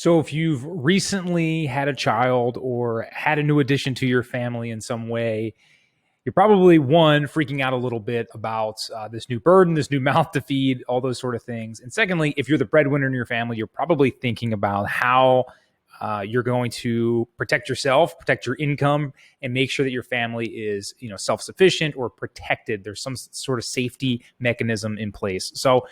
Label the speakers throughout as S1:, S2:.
S1: So if you've recently had a child or had a new addition to your family in some way, you're probably one, freaking out a little bit about this new burden, this new mouth to feed, all those sort of things. And secondly, if you're the breadwinner in your family, you're probably thinking about how you're going to protect yourself, protect your income, and make sure that your family is, self-sufficient or protected. There's some sort of safety mechanism in place. So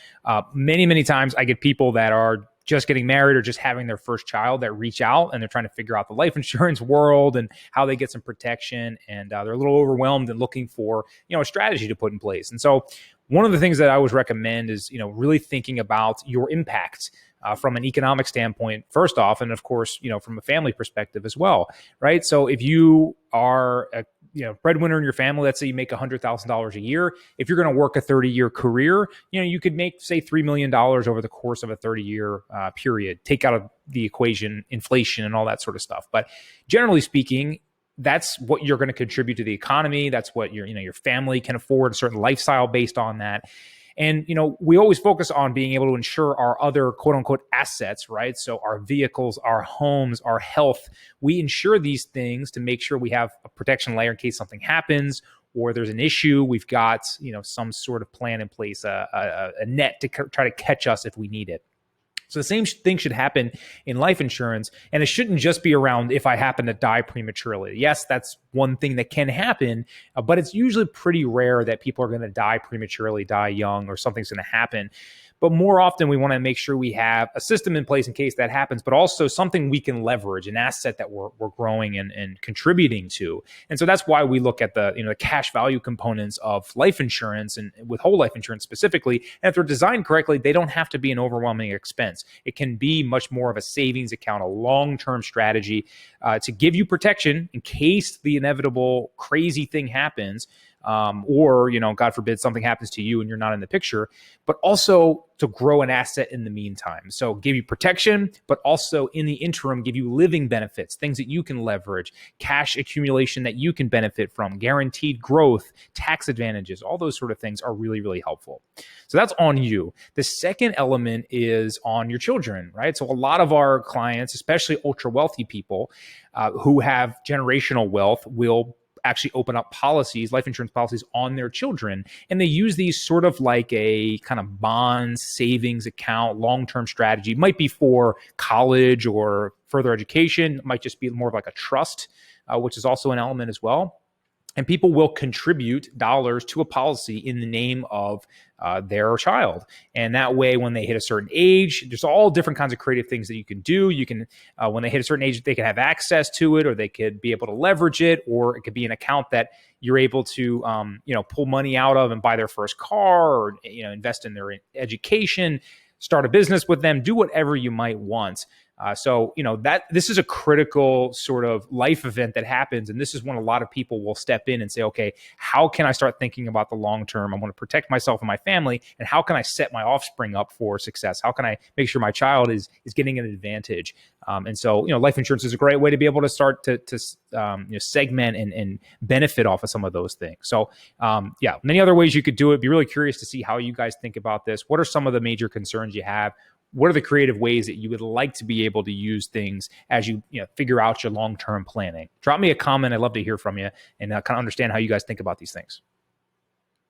S1: many times I get people that are just getting married or just having their first child that reach out and they're trying to figure out the life insurance world and how they get some protection. And they're a little overwhelmed and looking for, a strategy to put in place. And so one of the things that I always recommend is, really thinking about your impact from an economic standpoint, first off, and of course, from a family perspective as well, right? So if you are a breadwinner in your family, let's say you make $100,000 a year. If you're going to work a 30-year career, you could make, say, $3 million over the course of a 30-year period. Take out of the equation inflation and all that sort of stuff. But generally speaking, that's what you're going to contribute to the economy. That's what your family can afford, a certain lifestyle based on that. And, we always focus on being able to insure our other quote unquote assets, right? So our vehicles, our homes, our health, we insure these things to make sure we have a protection layer in case something happens or there's an issue. We've got, some sort of plan in place, a net to try to catch us if we need it. So the same thing should happen in life insurance, and it shouldn't just be around if I happen to die prematurely. Yes, that's one thing that can happen, but it's usually pretty rare that people are going to die prematurely, die young, or something's going to happen. But more often, we want to make sure we have a system in place in case that happens, but also something we can leverage, an asset that we're growing and contributing to. And so that's why we look at the cash value components of life insurance and with whole life insurance specifically. And if they're designed correctly, they don't have to be an overwhelming expense. It can be much more of a savings account, a long-term strategy to give you protection in case the inevitable crazy thing happens. Or, God forbid something happens to you and you're not in the picture, but also to grow an asset in the meantime. So give you protection, but also in the interim, give you living benefits, things that you can leverage, cash accumulation that you can benefit from, guaranteed growth, tax advantages, all those sort of things are really, really helpful. So that's on you. The second element is on your children, right? So a lot of our clients, especially ultra wealthy people who have generational wealth, will actually open up policies, life insurance policies on their children. And they use these sort of like a kind of bond savings account, long-term strategy. It might be for college or further education. It might just be more of like a trust, which is also an element as well. And people will contribute dollars to a policy in the name of their child. And that way, when they hit a certain age, there's all different kinds of creative things that you can do. You can, when they hit a certain age, they can have access to it, or they could be able to leverage it, or it could be an account that you're able to, pull money out of and buy their first car, or, invest in their education, start a business with them, do whatever you might want. So that this is a critical sort of life event that happens. And this is when a lot of people will step in and say, okay, how can I start thinking about the long term? I want to protect myself and my family. And how can I set my offspring up for success? How can I make sure my child is getting an advantage? And so, life insurance is a great way to be able to start to segment and benefit off of some of those things. So, many other ways you could do it. Be really curious to see how you guys think about this. What are some of the major concerns you have? What are the creative ways that you would like to be able to use things as you figure out your long-term planning? Drop me a comment. I'd love to hear from you and kind of understand how you guys think about these things.